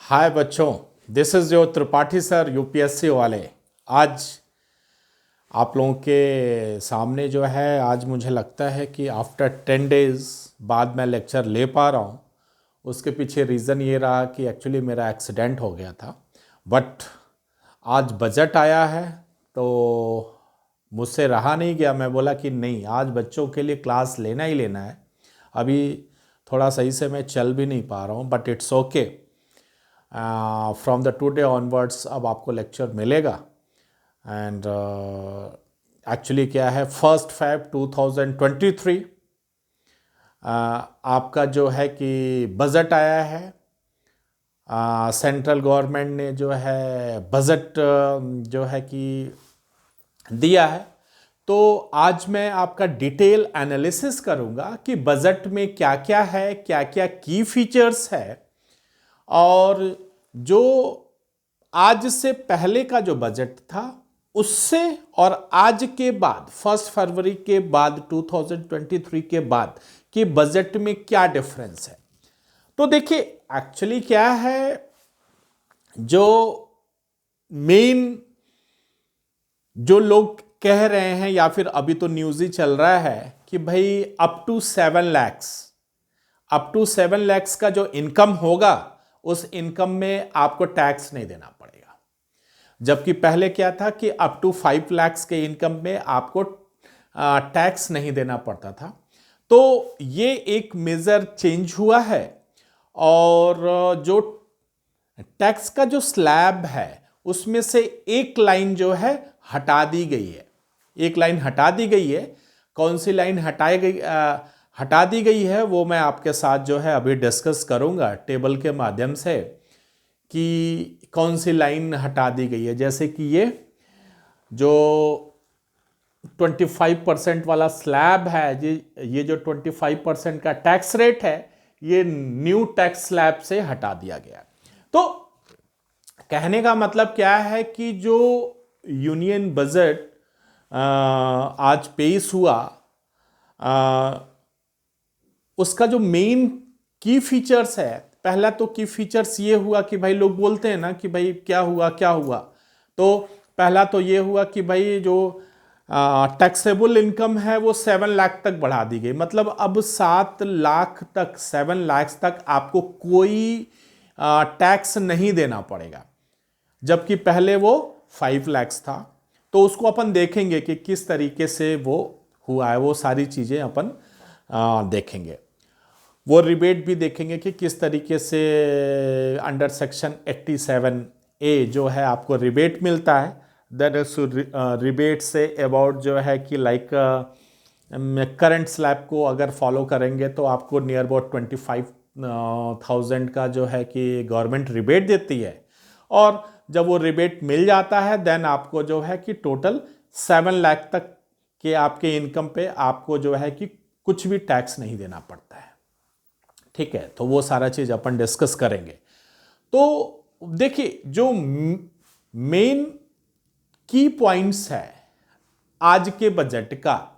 हाय बच्चों, this is your Tripathi sir UPSC वाले। आज आप लोगों के सामने जो है, आज मुझे लगता है कि आफ्टर 10 डेज़ बाद मैं लेक्चर ले पा रहा हूँ। उसके पीछे रीज़न ये रहा कि एक्चुअली मेरा एक्सीडेंट हो गया था। बट आज बजट आया है तो मुझसे रहा नहीं गया। मैं बोला कि नहीं, आज बच्चों के लिए क्लास लेना ही लेना है। अभी थोड़ा सही से मैं चल भी नहीं पा रहा हूँ, but it's okay. From the today onwards अब आपको लेक्चर मिलेगा। एंड एक्चुअली क्या है, 1 Feb 2023 आपका जो है कि बजट आया है। सेंट्रल गवर्नमेंट ने जो है बजट जो है कि दिया है। तो आज मैं आपका डिटेल एनालिसिस करूंगा कि बजट में क्या क्या है, क्या क्या की फीचर्स है, और जो आज से पहले का जो बजट था उससे और आज के बाद 1 फरवरी के बाद 2023 के बाद के बजट में क्या डिफरेंस है। तो देखिए, एक्चुअली क्या है, जो मेन जो लोग कह रहे हैं या फिर अभी तो न्यूज़ ही चल रहा है कि भाई अप टू 7 लाख का जो इनकम होगा उस इनकम में आपको टैक्स नहीं देना पड़ेगा। जबकि पहले क्या था कि अप टू 5 लाख के इनकम में आपको टैक्स नहीं देना पड़ता था। तो ये एक मेजर चेंज हुआ है। और जो टैक्स का जो स्लैब है उसमें से एक लाइन जो है हटा दी गई है। एक लाइन हटा दी गई है। कौन सी लाइन हटा दी गई है वो मैं आपके साथ जो है अभी डिस्कस करूंगा टेबल के माध्यम से कि कौन सी लाइन हटा दी गई है। जैसे कि ये जो 25% वाला स्लैब है, ये जो 25% का टैक्स रेट है, ये न्यू टैक्स स्लैब से हटा दिया गया। तो कहने का मतलब क्या है कि जो यूनियन बजट आज पेश हुआ, उसका जो मेन की फीचर्स है, पहला तो की फीचर्स ये हुआ कि भाई लोग बोलते हैं ना कि भाई क्या हुआ क्या हुआ। तो पहला तो ये हुआ कि भाई जो टैक्सेबल इनकम है वो 7 लाख तक बढ़ा दी गई। मतलब अब 7 लाख तक, 7 लाख तक आपको कोई टैक्स नहीं देना पड़ेगा, जबकि पहले वो 5 लाख था। तो उसको अपन देखेंगे कि किस तरीके से वो हुआ है, वो सारी चीज़ें अपन देखेंगे। वो रिबेट भी देखेंगे कि किस तरीके से अंडर सेक्शन 87A जो है आपको रिबेट मिलता है। That is rebate say about जो है कि लाइक करंट स्लैब को अगर फॉलो करेंगे तो आपको नियर अबाउट 25,000 का जो है कि गवर्नमेंट रिबेट देती है। और जब वो रिबेट मिल जाता है देन आपको जो है कि टोटल 7 लाख तक के आपके इनकम पे आपको जो है कि कुछ भी टैक्स नहीं देना पड़ता है। ठीक है, तो वो सारा चीज अपन डिस्कस करेंगे। तो देखिए, जो मेन की पॉइंट्स है आज के बजट का,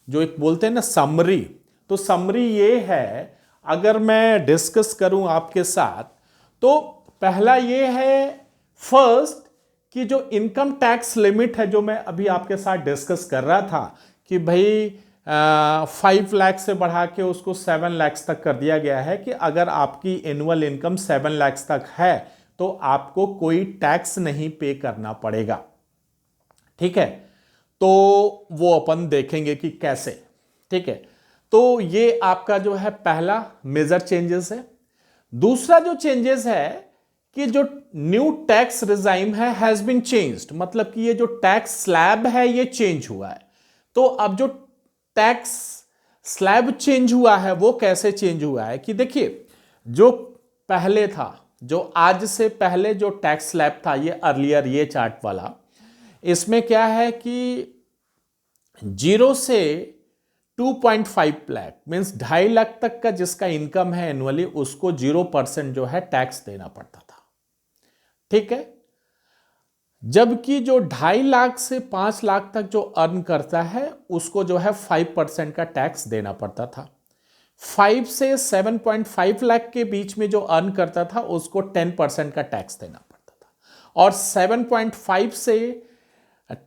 जो एक बोलते हैं ना समरी, तो समरी ये है, अगर मैं डिस्कस करूं आपके साथ, तो पहला ये है फर्स्ट कि जो इनकम टैक्स लिमिट है, जो मैं अभी आपके साथ डिस्कस कर रहा था कि भाई 5 लाख से बढ़ा के उसको 7 लाख तक कर दिया गया है कि अगर आपकी एनुअल इनकम 7 लाख तक है तो आपको कोई टैक्स नहीं पे करना पड़ेगा। ठीक है, तो वो अपन देखेंगे कि कैसे। ठीक है, तो ये आपका जो है पहला मेजर चेंजेस है। दूसरा जो चेंजेस है कि जो न्यू टैक्स रिजाइम है हैज बीन चेंज्ड, मतलब कि ये जो टैक्स स्लैब है ये चेंज हुआ है। तो अब जो टैक्स स्लैब चेंज हुआ है वो कैसे चेंज हुआ है कि देखिए, जो पहले था, जो आज से पहले जो टैक्स स्लैब था, ये अर्लियर, ये चार्ट वाला, इसमें क्या है कि 0 से 2.5 लाख मीन्स 2.5 लाख तक का जिसका इनकम है एनुअली, उसको 0% जो है टैक्स देना पड़ता था। ठीक है, जबकि जो 2.5 लाख से 5 लाख तक जो अर्न करता है उसको जो है 5% का टैक्स देना पड़ता था। 5 से 7.5 लाख के बीच में जो अर्न करता था उसको 10% का टैक्स देना पड़ता था, और 7.5 से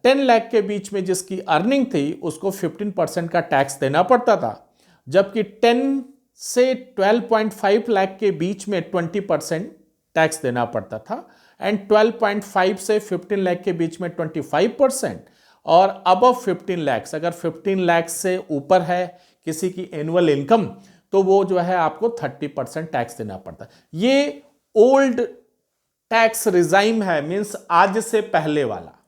10 लाख के बीच में जिसकी अर्निंग थी उसको 15% का टैक्स देना पड़ता था, जबकि 10 से 12.5 लाख के बीच में 20% टैक्स देना पड़ता था, एंड 12.5 से 15 लाख के बीच में 25%, और अबव 15 लैक्स, अगर 15 लाख से ऊपर है किसी की एनुअल इनकम तो वो जो है आपको 30% टैक्स देना पड़ता है। ये ओल्ड टैक्स रिजाइम है, मींस आज से पहले वाला।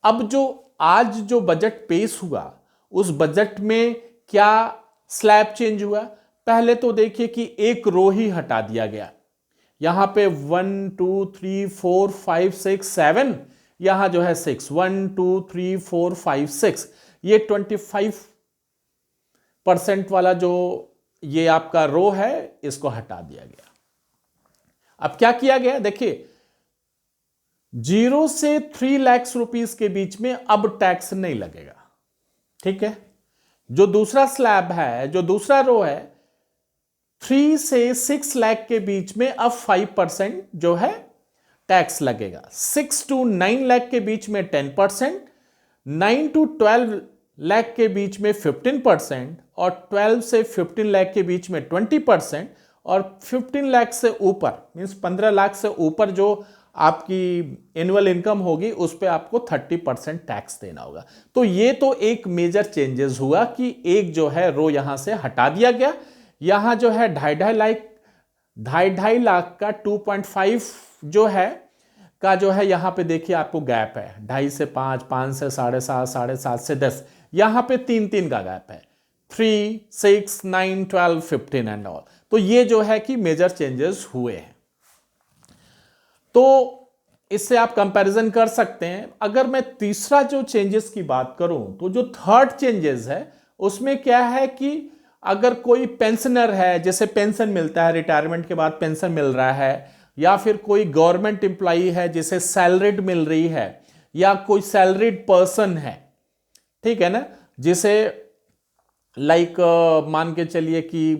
अब जो आज जो बजट पेश हुआ उस बजट में क्या स्लैब चेंज हुआ? पहले तो देखिए कि एक रो ही हटा दिया गया, यहां पे 1 2 3 4 5 6 7, यहां जो है 6, 1 2 3 4 5 6, ये 25% वाला जो ये आपका रो है इसको हटा दिया गया। अब क्या किया गया देखिए, 0 से 3 लाख रुपीस के बीच में अब टैक्स नहीं लगेगा, ठीक है। जो दूसरा स्लैब है, जो दूसरा रो है, 3 से 6 लाख के बीच में अब 5% जो है टैक्स लगेगा। 6 to 9 लाख के बीच में 10%, 9 to 12 लाख के बीच में 15%, और 12 से 15 लाख के बीच में 20%, और 15 लाख से ऊपर मींस 15 लाख से ऊपर जो आपकी एनुअल इनकम होगी उस पर आपको 30% टैक्स देना होगा। तो ये तो एक मेजर चेंजेस हुआ कि एक जो है रो यहां से हटा दिया गया। यहां जो है 2.5 लाख का 2.5 जो है का जो है यहां पे देखिए आपको गैप है, 2.5 से 5, 5 से 7.5, 7.5 से 10, यहां पे 3 का गैप है, 3, 6, 9, 12, 15 एंड ऑल। तो ये जो है कि मेजर चेंजेस हुए हैं। तो इससे आप कंपैरिजन कर सकते हैं। अगर मैं तीसरा जो चेंजेस की बात करूं तो जो थर्ड चेंजेस है उसमें क्या है कि अगर कोई पेंशनर है, जैसे पेंशन मिलता है, रिटायरमेंट के बाद पेंशन मिल रहा है, या फिर कोई गवर्नमेंट एम्प्लॉई है जिसे सैलरीड मिल रही है, या कोई सैलरीड पर्सन है, ठीक है ना, जिसे लाइक मान के चलिए कि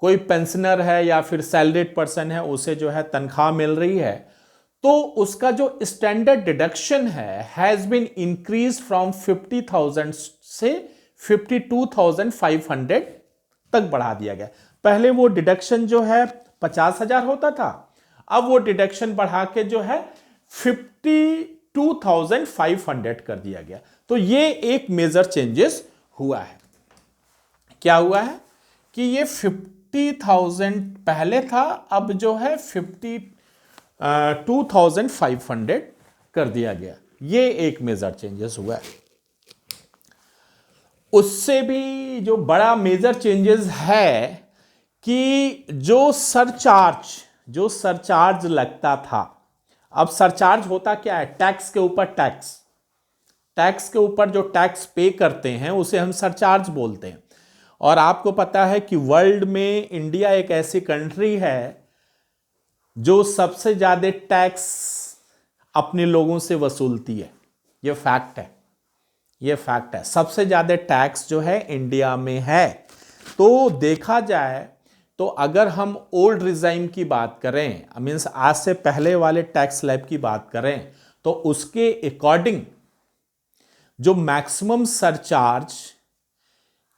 कोई पेंशनर है या फिर सैलरीड पर्सन है, उसे जो है तनख्वाह मिल रही है, तो उसका जो स्टैंडर्ड डिडक्शन है हैज बीन इंक्रीज फ्रॉम 50,000 से 52,500 तक बढ़ा दिया गया। पहले वो डिडक्शन जो है 50,000 होता था, अब वो डिडक्शन बढ़ा के जो है 52,500 कर दिया गया। तो ये एक मेजर चेंजेस हुआ है। क्या हुआ है कि ये 50,000 पहले था, अब जो है 52,500 कर दिया गया। ये एक मेजर चेंजेस हुआ है। उससे भी जो बड़ा मेजर चेंजेस है कि जो सरचार्ज लगता था, अब सरचार्ज होता क्या है? टैक्स के ऊपर टैक्स के ऊपर जो टैक्स पे करते हैं उसे हम सरचार्ज बोलते हैं। और आपको पता है कि वर्ल्ड में इंडिया एक ऐसी कंट्री है जो सबसे ज्यादा टैक्स अपने लोगों से वसूलती है। ये फैक्ट है, सबसे ज्यादा टैक्स जो है इंडिया में है। तो देखा जाए तो अगर हम ओल्ड रिजाइम की बात करें, मीन्स आज से पहले वाले टैक्स स्लैब की बात करें, तो उसके अकॉर्डिंग जो मैक्सिमम सरचार्ज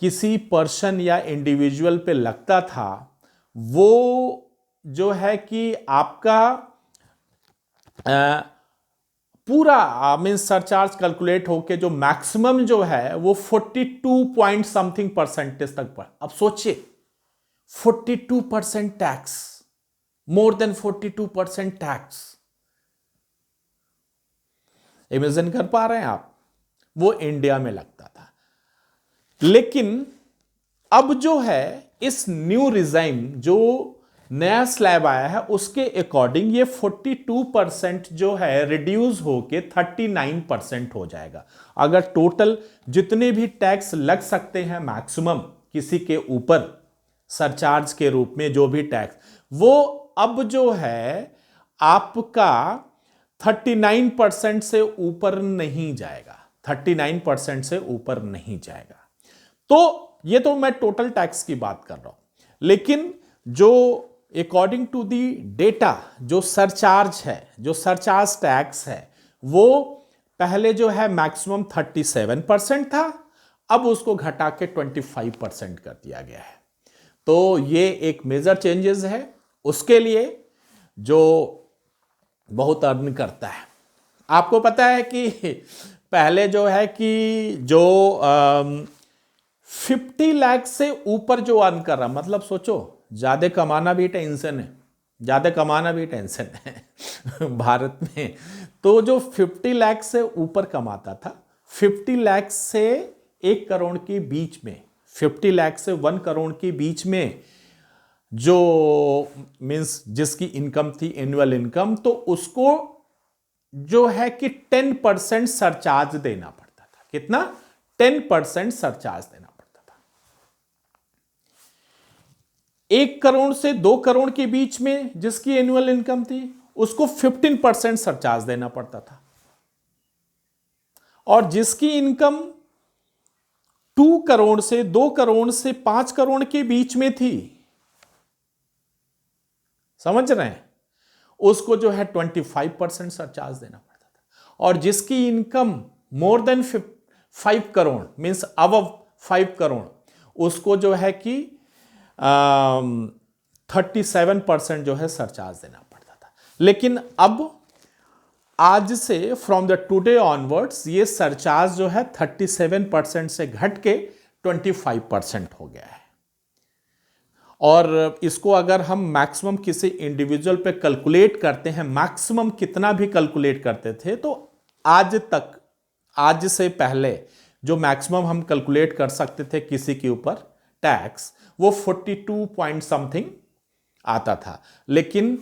किसी पर्सन या इंडिविजुअल पे लगता था, वो जो है कि आपका पूरा मीन्स सरचार्ज कैलकुलेट होके जो मैक्सिमम जो है वो 42 पॉइंट समथिंग परसेंटेज तक पर। अब सोचिए 42% tax, more than 42% tax. Imagine कर पा रहे हैं आप? वो इंडिया में लगता था। लेकिन अब जो है इस न्यू रिजाइम जो नया स्लैब आया है उसके अकॉर्डिंग ये 42% जो है रिड्यूस होके 39% हो जाएगा। अगर टोटल जितने भी टैक्स लग सकते हैं मैक्सिमम किसी के ऊपर सरचार्ज के रूप में, जो भी टैक्स, वो अब जो है आपका 39% से ऊपर नहीं जाएगा, 39% से ऊपर नहीं जाएगा। तो ये तो मैं टोटल टैक्स की बात कर रहा हूं, लेकिन जो अकॉर्डिंग टू दी डेटा जो सरचार्ज है, जो सरचार्ज टैक्स है, वो पहले जो है मैक्सिमम 37% था, अब उसको घटा के 25% कर दिया गया है। तो ये एक मेजर चेंजेस है उसके लिए जो बहुत अर्न करता है। आपको पता है कि पहले जो है कि जो 50 लाख से ऊपर जो अर्न कर रहा, मतलब सोचो, ज्यादा कमाना भी टेंशन है, ज्यादा कमाना भी टेंशन है भारत में। तो जो 50 लाख से ऊपर कमाता था, 50 लाख से 1 करोड़ के बीच में, 50 लाख से 1 करोड़ के बीच में जो मीन्स जिसकी इनकम थी एनुअल इनकम, तो उसको जो है कि 10% सरचार्ज देना पड़ता था। कितना? 10% सरचार्ज देना पड़ता था। 1 करोड़ से 2 करोड़ के बीच में जिसकी एनुअल इनकम थी, उसको 15% सरचार्ज देना पड़ता था। और जिसकी इनकम 2 करोड़ से 2 करोड़ से 5 करोड़ के बीच में थी, समझ रहे हैं, उसको जो है 25% सरचार्ज देना पड़ता था। और जिसकी income more than 5 crore means above 5 crore, उसको जो है कि 37% जो है सरचार्ज देना पड़ता था। लेकिन अब आज से फ्रॉम द टुडे ऑनवर्ड्स ये सरचार्ज जो है 37% से घट के 25% हो गया है। और इसको अगर हम मैक्सिमम किसी इंडिविजुअल पे कैलकुलेट करते हैं, मैक्सिमम कितना भी कैलकुलेट करते थे, तो आज तक, आज से पहले जो मैक्सिमम हम कैलकुलेट कर सकते थे किसी के ऊपर टैक्स, वो 42 पॉइंट समथिंग आता था। लेकिन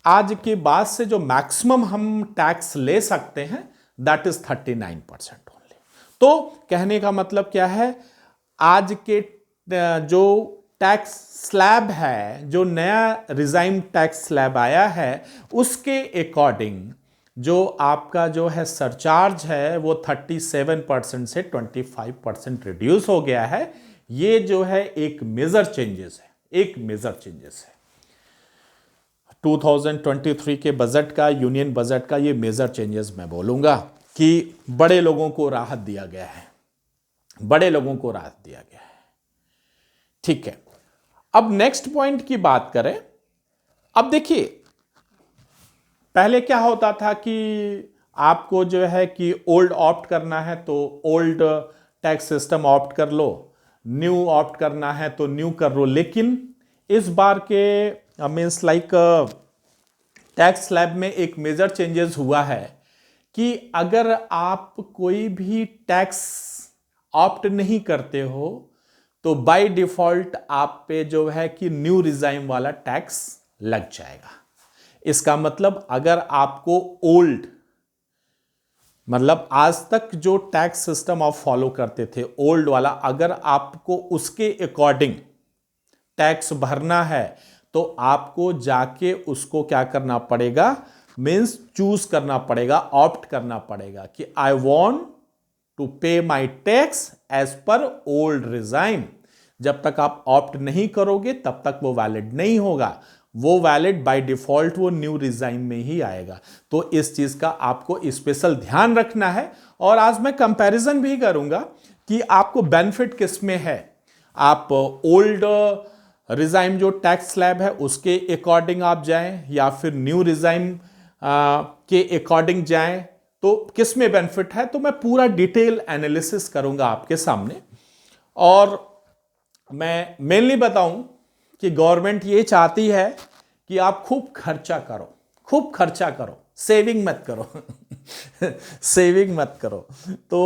आज के बाद से जो मैक्सिमम हम टैक्स ले सकते हैं, दैट इज 39% ओनली। तो कहने का मतलब क्या है, आज के जो टैक्स स्लैब है, जो नया रिजाइम टैक्स स्लैब आया है, उसके अकॉर्डिंग जो आपका जो है सरचार्ज है वो 37% से 25% रिड्यूस हो गया है। ये जो है एक मेजर चेंजेस है, एक मेजर चेंजेस है 2023 के बजट का, यूनियन बजट का। ये मेजर चेंजेस मैं बोलूंगा कि बड़े लोगों को राहत दिया गया है, बड़े लोगों को राहत दिया गया है। ठीक है, अब नेक्स्ट पॉइंट की बात करें। अब देखिए, पहले क्या होता था कि आपको जो है कि ओल्ड ऑप्ट करना है तो ओल्ड टैक्स सिस्टम ऑप्ट कर लो, न्यू ऑप्ट करना है तो न्यू कर लो। लेकिन इस बार के मीन्स लाइक टैक्स स्लैब में एक मेजर चेंजेस हुआ है कि अगर आप कोई भी टैक्स ऑप्ट नहीं करते हो तो बाय डिफॉल्ट आप पे जो है कि न्यू रिजाइम वाला टैक्स लग जाएगा। इसका मतलब अगर आपको ओल्ड, मतलब आज तक जो टैक्स सिस्टम आप फॉलो करते थे ओल्ड वाला, अगर आपको उसके अकॉर्डिंग टैक्स भरना है तो आपको जाके उसको क्या करना पड़ेगा, मीन्स चूज करना पड़ेगा, ऑप्ट करना पड़ेगा कि आई want to pay my tax as per old regime. जब तक आप ऑप्ट नहीं करोगे तब तक वो वैलिड नहीं होगा, वो वैलिड बाय डिफॉल्ट वो न्यू रिजाइम में ही आएगा। तो इस चीज का आपको स्पेशल ध्यान रखना है। और आज मैं कंपैरिजन भी करूंगा कि आपको बेनिफिट किस में है। आप ओल्ड रिजाइम जो टैक्स स्लैब है उसके अकॉर्डिंग आप जाएं या फिर न्यू रिजाइम के अकॉर्डिंग जाएं, तो किस में बेनिफिट है, तो मैं पूरा डिटेल एनालिसिस करूंगा आपके सामने। और मैं मेनली बताऊं कि गवर्नमेंट ये चाहती है कि आप खूब खर्चा करो, खूब खर्चा करो, सेविंग मत करो सेविंग मत करो। तो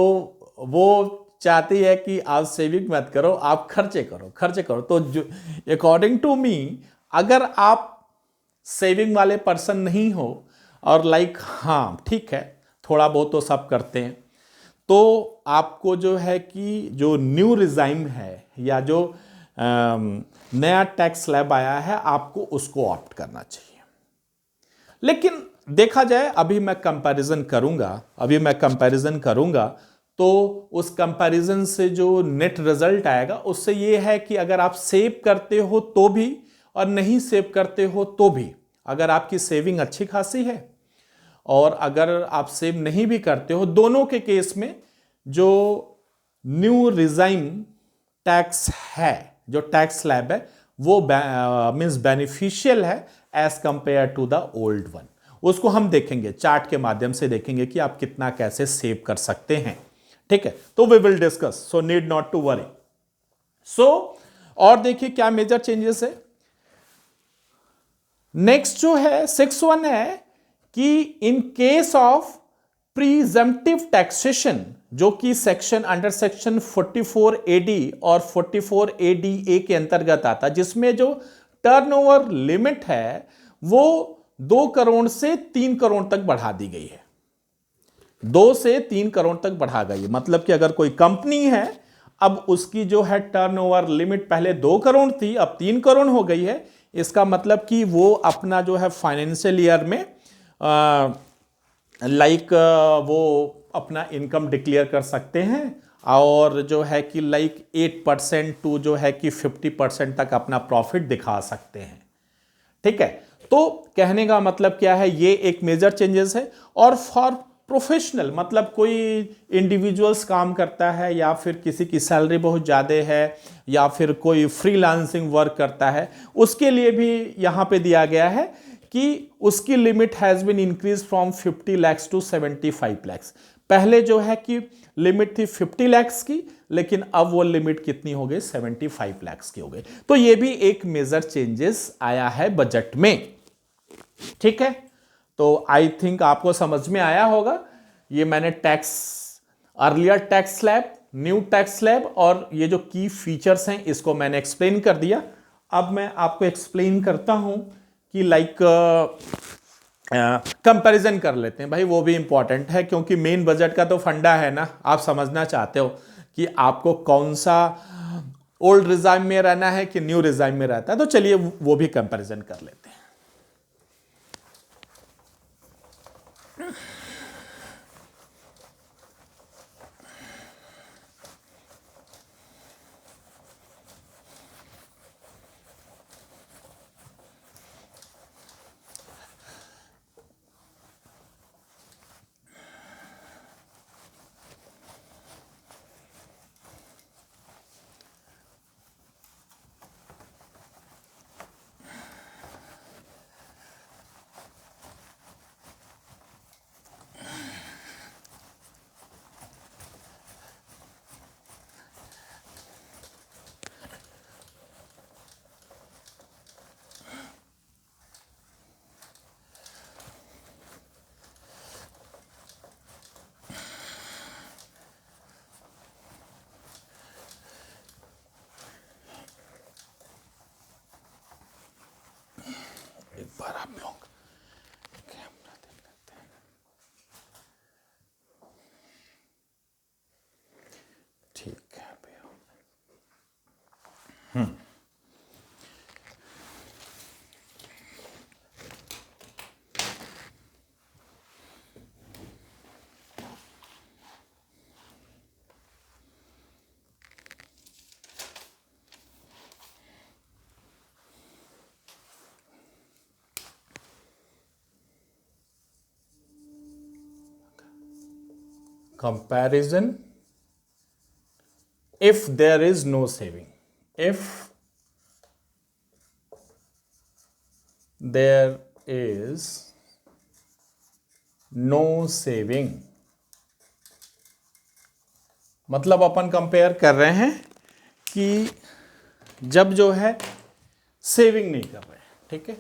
वो चाहती है कि आप सेविंग मत करो, आप खर्चे करो, खर्चे करो। तो अकॉर्डिंग टू मी, अगर आप सेविंग वाले पर्सन नहीं हो और लाइक हाँ ठीक है थोड़ा बहुत तो सब करते हैं, तो आपको जो है कि जो न्यू रिजाइम है या जो नया टैक्स स्लैब आया है आपको उसको ऑप्ट करना चाहिए। लेकिन देखा जाए, अभी मैं कंपैरिजन करूंगा तो उस कंपैरिजन से जो नेट रिजल्ट आएगा उससे ये है कि अगर आप सेव करते हो तो भी और नहीं सेव करते हो तो भी, अगर आपकी सेविंग अच्छी खासी है और अगर आप सेव नहीं भी करते हो, दोनों के केस में जो न्यू रिजाइम टैक्स है, जो टैक्स स्लैब है, वो मीन्स बेनिफिशियल है as compare to the old one. उसको हम देखेंगे, चार्ट के माध्यम से देखेंगे कि आप कितना कैसे सेव कर सकते हैं। ठीक है, तो we will discuss, so need not to worry. So और देखिए क्या मेजर चेंजेस है। नेक्स्ट जो है 6(1) है कि इन केस ऑफ प्रीजम्पटिव टैक्सेशन, जो कि सेक्शन अंडर सेक्शन 44 AD और 44 ADA के अंतर्गत आता, जिसमें जो टर्नओवर लिमिट है वो 2 करोड़ से 3 करोड़ तक बढ़ा दी गई है। 2 से 3 करोड़ तक बढ़ा गई, मतलब कि अगर कोई कंपनी है, अब उसकी जो है टर्नओवर लिमिट पहले 2 करोड़ थी, अब 3 करोड़ हो गई है। इसका मतलब कि वो अपना जो है फाइनेंशियल ईयर में वो अपना इनकम डिक्लेयर कर सकते हैं और जो है कि 8% टू जो है कि 50% तक अपना प्रॉफिट दिखा सकते हैं। ठीक है, तो कहने का मतलब क्या है, ये एक मेजर चेंजेस है। और फॉर प्रोफेशनल, मतलब कोई इंडिविजुअल्स काम करता है या फिर किसी की सैलरी बहुत ज़्यादा है या फिर कोई फ्रीलांसिंग वर्क करता है, उसके लिए भी यहाँ पे दिया गया है कि उसकी limit has been increase from 50 lakhs to 75 lakhs। पहले जो है कि लिमिट थी 50 lakhs की, लेकिन अब वो लिमिट कितनी हो गई, 75 lakhs की हो गई। तो ये भी एक मेजर चेंजेस आया है बजट में। ठीक है, तो आई थिंक आपको समझ में आया होगा। ये मैंने tax, earlier tax slab, new tax slab और ये जो की फीचर्स हैं इसको मैंने एक्सप्लेन कर दिया। अब मैं आपको एक्सप्लेन करता हूं कि कंपैरिजन कर लेते हैं भाई, वो भी इंपॉर्टेंट है क्योंकि मेन बजट का तो फंडा है ना। आप समझना चाहते हो कि आपको कौन सा ओल्ड रिजाइम में रहना है कि न्यू रिजाइम में रहता है, तो चलिए वो भी कंपैरिजन कर लेते हैं। एक बार आप लोग कैमरा देख लेते हैं। ठीक है भैया। Comparison if there is no saving. If there is no saving, मतलब अपन कंपेयर कर रहे हैं कि जब जो है सेविंग नहीं कर रहे हैं। ठीक है,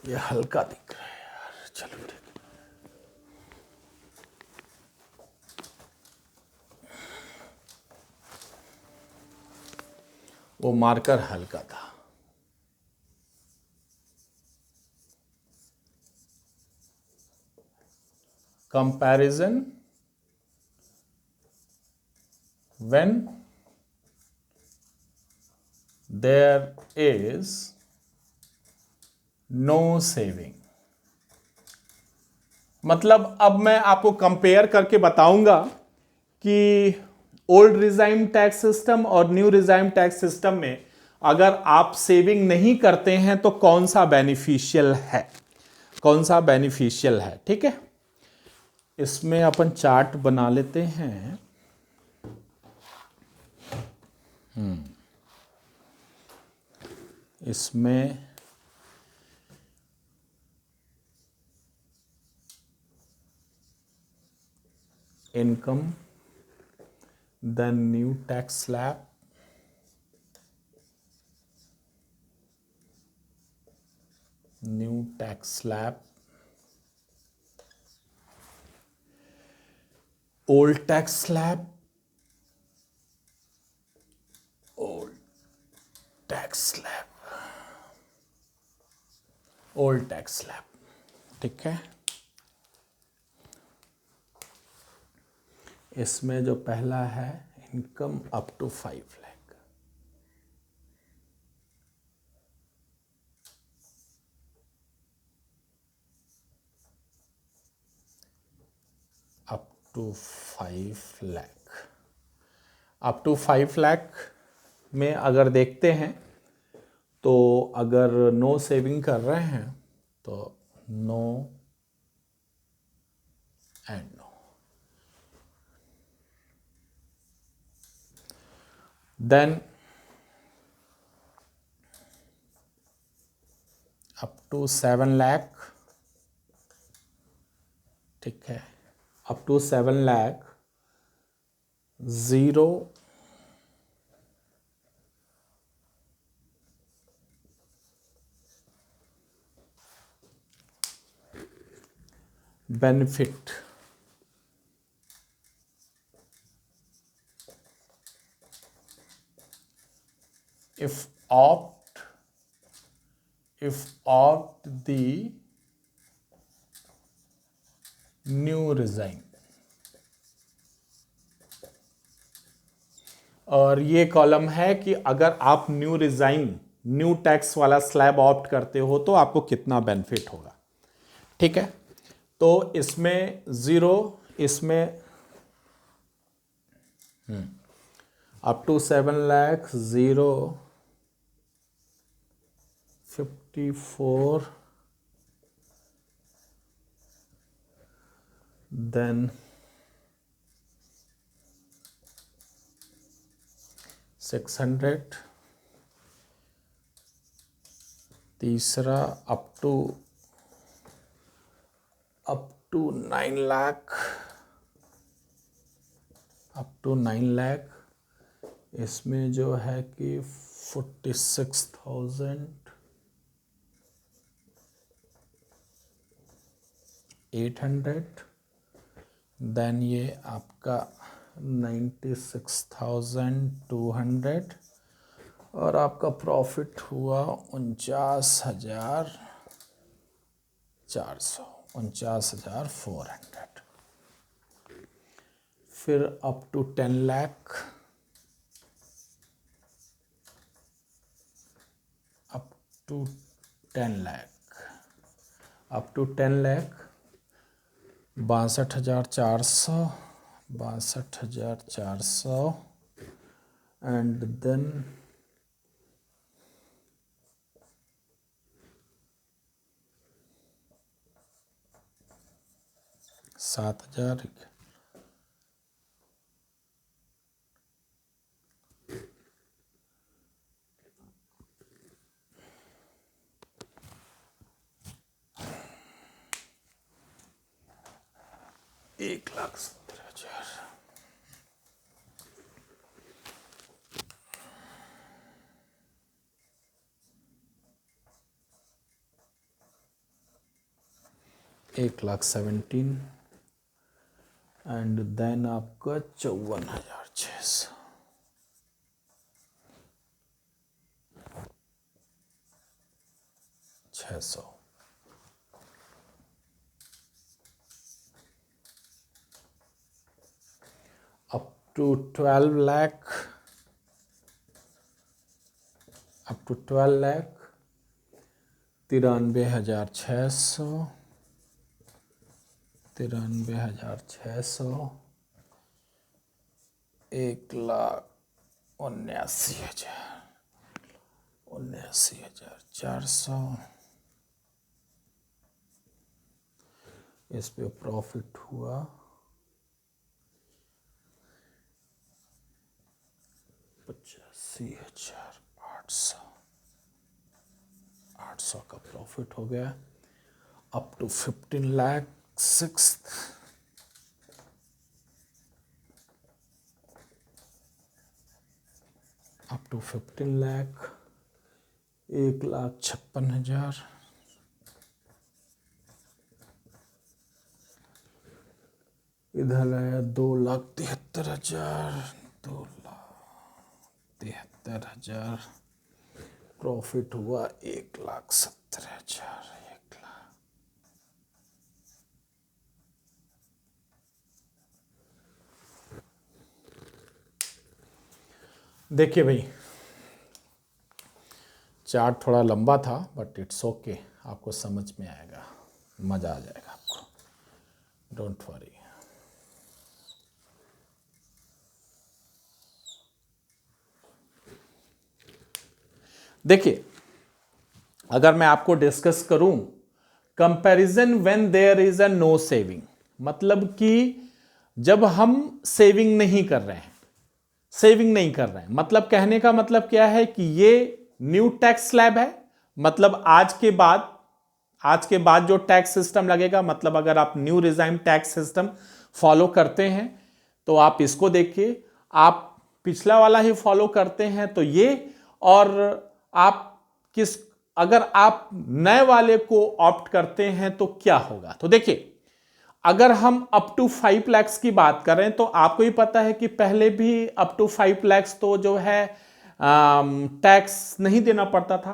ये हल्का दिख रहा है यार, चलो ठीक है। वो मार्कर हल्का था। Comparison when there is no saving, मतलब अब मैं आपको कंपेयर करके बताऊंगा कि ओल्ड रिजाइम टैक्स सिस्टम और न्यू रिजाइम टैक्स सिस्टम में अगर आप सेविंग नहीं करते हैं तो कौन सा बेनिफिशियल है, कौन सा बेनिफिशियल है। ठीक है, इसमें अपन चार्ट बना लेते हैं। इसमें income, then new tax slab, new tax slab, old tax slab, old tax slab, old tax slab. ठीक है, इसमें जो पहला है income up to 5 lakh, up to 5 lakh, up to 5 lakh में अगर देखते हैं तो अगर नो सेविंग कर रहे हैं तो no and no, then up to 7 lakh. ठीक है, up to 7 lakh, zero benefit, if opt the new regime. और ये कॉलम है कि अगर आप न्यू रिजाइन, न्यू टैक्स वाला स्लैब ऑप्ट करते हो तो आपको कितना बेनिफिट होगा। ठीक है, तो इसमें ज़ीरो, इसमें up to 7 lakh, zero, 54, then 600, तीसरा up to 9 lakh, up to 9 lakh, इसमें जो है कि 46,800, देन ये आपका 96,200 और आपका प्रॉफिट हुआ 49,400, 49,400। फिर up to 10 lakh, up to 10 lakh, up to 10 lakh, 62,400, 62,400 and then 7,000, 1,70,000। 1,17,000 and then आपका 54,600। Up to 12 lakh, up to 12 lakh, 93,600 93,600, 1,79,000, 79,400। इस पे प्रॉफिट हुआ 85,800, 800 का प्रॉफिट हो गया। Up to 15 lakh, 6 up to 15 lakh, 1,56,000, इधर आया 2,73,000, 2,73,000, प्रॉफिट हुआ 1,70,000, 1,00,000। देखिए भाई, चार्ट थोड़ा लंबा था बट इट्स ओके, आपको समझ में आएगा, मज़ा आ जाएगा आपको, डोंट वरी। देखिए, अगर मैं आपको डिस्कस करूं comparison when there is a no saving, मतलब कि जब हम सेविंग नहीं कर रहे हैं, सेविंग नहीं कर रहे हैं, मतलब कहने का मतलब क्या है कि ये न्यू टैक्स स्लैब है, मतलब आज के बाद जो टैक्स सिस्टम लगेगा, मतलब अगर आप new regime tax system follow करते हैं तो आप इसको देखिए, आप पिछला वाला ही फॉलो करते हैं तो ये, और आप अगर आप नए वाले को ऑप्ट करते हैं तो क्या होगा। तो देखिए, अगर हम अप टू 5 लैक्स की बात करें तो आपको ही पता है कि पहले भी अप टू 5 लैक्स तो जो है टैक्स नहीं देना पड़ता था।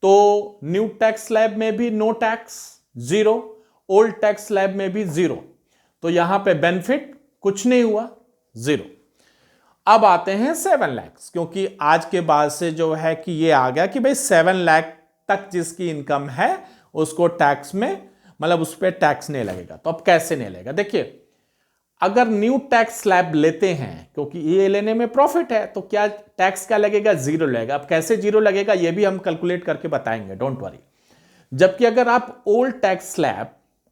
तो न्यू टैक्स स्लैब में भी no tax, zero, old tax slab में भी जीरो, तो यहां पे बेनिफिट कुछ नहीं हुआ, जीरो। अब आते हैं 7 लैक्स, क्योंकि आज के बाद से जो है कि ये आ गया कि भाई 7 लाख तक जिसकी इनकम है उसको टैक्स में, मतलब उस पर टैक्स नहीं लगेगा। तो अब कैसे नहीं लगेगा, देखिए, अगर न्यू टैक्स स्लैब लेते हैं, क्योंकि ये लेने में प्रॉफिट है, तो क्या टैक्स क्या लगेगा, जीरो लगेगा। अब कैसे जीरो लगेगा ये भी हम कैलकुलेट करके बताएंगे, डोंट वरी। जबकि अगर आप ओल्ड टैक्स स्लैब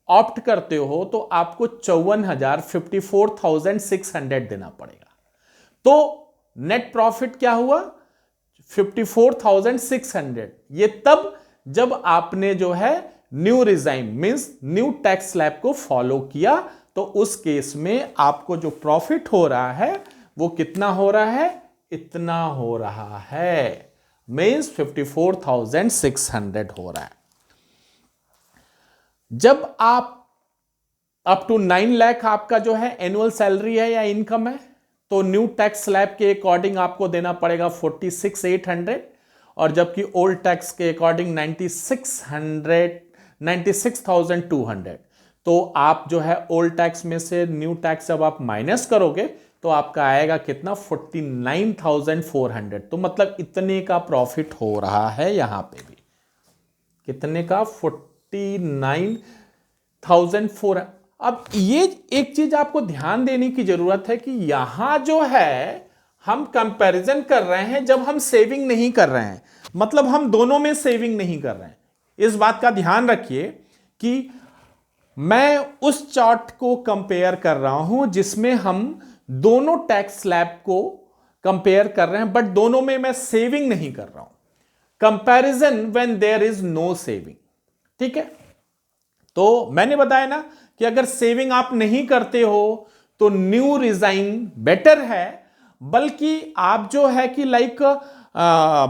ऑप्ट करते हो तो आपको 54,600 देना पड़ेगा। तो नेट प्रॉफिट क्या हुआ, 54,600। ये तब जब आपने जो है new regime means new tax slab को फॉलो किया, तो उस केस में आपको जो प्रॉफिट हो रहा है वो कितना हो रहा है, इतना हो रहा है, मींस 54,600 हो रहा है। जब आप अप टू 9 लाख आपका जो है एनुअल सैलरी है या इनकम है, तो न्यू टैक्स स्लैब के अकॉर्डिंग आपको देना पड़ेगा 46,800, और जबकि ओल्ड टैक्स के अकॉर्डिंग 96,200। तो आप जो है ओल्ड टैक्स में से न्यू टैक्स जब आप माइनस करोगे तो आपका आएगा कितना, 49,400। तो मतलब इतने का प्रॉफिट हो रहा है यहां पे भी, कितने का, 49,400। अब ये एक चीज आपको ध्यान देने की जरूरत है कि यहां जो है हम कंपैरिजन कर रहे हैं जब हम सेविंग नहीं कर रहे हैं, मतलब हम दोनों में सेविंग नहीं कर रहे हैं। इस बात का ध्यान रखिए कि मैं उस चार्ट को कंपेयर कर रहा हूं जिसमें हम दोनों टैक्स स्लैब को कंपेयर कर रहे हैं, बट दोनों में मैं सेविंग नहीं कर रहा हूं। Comparison when there is no saving, ठीक है। तो मैंने बताया ना कि अगर सेविंग आप नहीं करते हो तो न्यू रिजाइन बेटर है, बल्कि आप जो है कि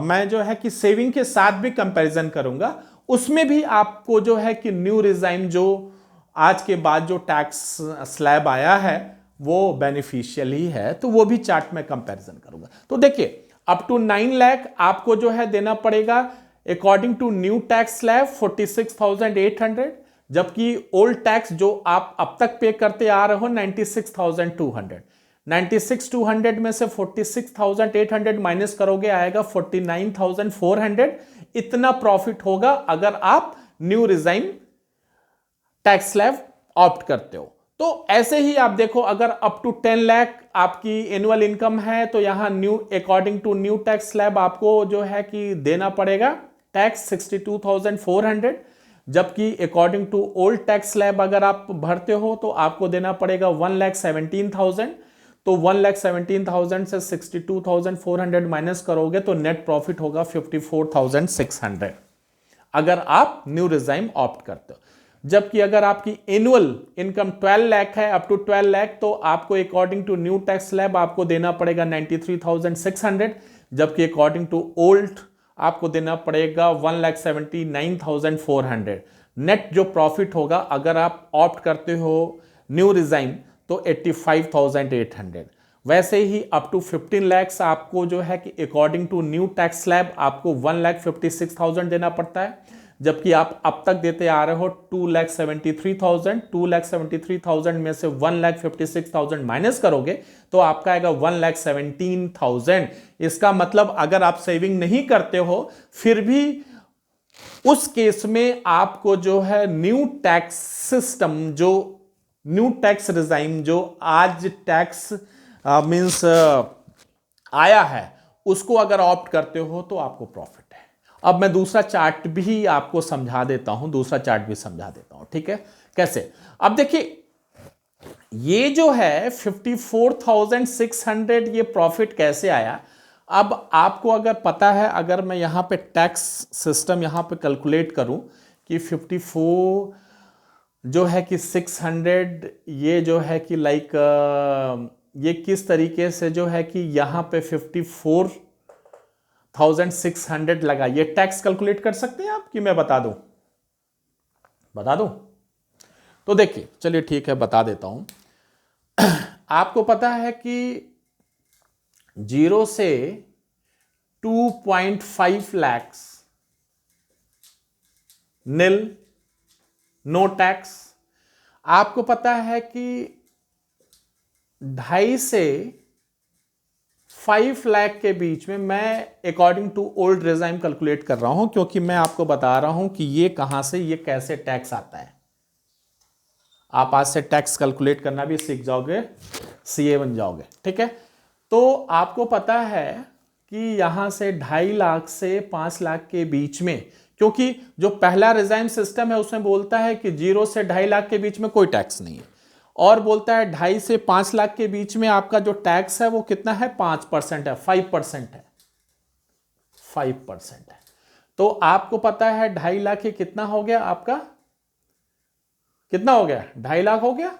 मैं जो है कि सेविंग के साथ भी कंपैरिजन करूंगा, उसमें भी आपको जो है कि न्यू रिजाइन जो आज के बाद जो टैक्स स्लैब आया है वो बेनिफिशियल ही है, तो वो भी चार्ट में कंपैरिजन करूंगा। तो देखिए, अप टू 9 लाख आपको जो है देना पड़ेगा according to new tax slab 46,800, जबकि ओल्ड टैक्स जो आप अब तक पे करते आ रहे हो 96,200। 96,200 में से 46,800 माइनस करोगे आएगा 49,400। इतना प्रॉफिट होगा अगर आप new resign tax slab opt करते हो। तो ऐसे ही आप देखो, अगर अप टू 10 लाख आपकी एनुअल इनकम है तो यहां new according to new tax slab आपको जो है कि देना पड़ेगा टैक्स 62,400, जबकि according to old tax slab अगर आप भरते हो तो आपको देना पड़ेगा 1,17,000। तो 1,17,000 से 62,400 माइनस करोगे तो नेट प्रॉफिट होगा 54,600 अगर आप न्यू रिजाइम ऑप्ट करते हो। जबकि अगर आपकी एनुअल इनकम 12 लाख है, अप टू 12 लाख, तो आपको according to new tax slab आपको देना पड़ेगा 93,600, जबकि अकॉर्डिंग टू ओल्ड आपको देना पड़ेगा 1,79,400। नेट जो प्रॉफिट होगा अगर आप ऑप्ट करते हो न्यू रिजाइम तो 85,800। वैसे ही अप टू 15 लैक्स आपको जो है कि according to new tax slab आपको 1,56,000 देना पड़ता है, जबकि आप अब तक देते आ रहे हो 2,73,000। 2,73,000 में से 1,56,000 माइनस करोगे तो आपका आएगा 1,17,000। इसका मतलब अगर आप सेविंग नहीं करते हो फिर भी उस केस में आपको जो है न्यू टैक्स सिस्टम, जो न्यू टैक्स रिजाइम जो आज टैक्स मींस आया है, उसको अगर ऑप्ट करते हो तो आपको प्रॉफिट है। अब मैं दूसरा चार्ट भी आपको समझा देता हूं, ठीक है? कैसे? अब देखिए, ये जो है 54,600 ये प्रॉफिट कैसे आया। अब आपको अगर पता है, अगर मैं यहां पे टैक्स सिस्टम यहां पे कैलकुलेट करूं कि 54 जो है कि 600, ये जो है कि लाइक ये किस तरीके से जो है कि यहां पे 54,600 लगा, ये टैक्स कैलकुलेट कर सकते हैं आप कि मैं बता दूं? तो देखिए, चलिए ठीक है, बता देता हूं। आपको पता है कि 0 से 2.5 lakhs नील, नो टैक्स। आपको पता है कि 2.5 से 5 लाख के बीच में, मैं according to old regime calculate कर रहा हूं क्योंकि मैं आपको बता रहा हूं कि ये कहां से, ये कैसे टैक्स आता है। आप आज से टैक्स कैलकुलेट करना भी सीख जाओगे, सीए बन जाओगे, ठीक है? तो आपको पता है कि यहां से 2.5 लाख से 5 लाख के बीच में, क्योंकि जो पहला रिजाइम सिस्टम है उसमें बोलता है कि 0 से 2.5 लाख के बीच में कोई टैक्स नहीं है, और बोलता है 2.5 से 5 लाख के बीच में आपका जो टैक्स है वो कितना है, 5% है, 5% है, 5% है। तो आपको पता है 2.5 लाख ये कितना हो गया आपका, कितना हो गया, 2.5 लाख हो गया।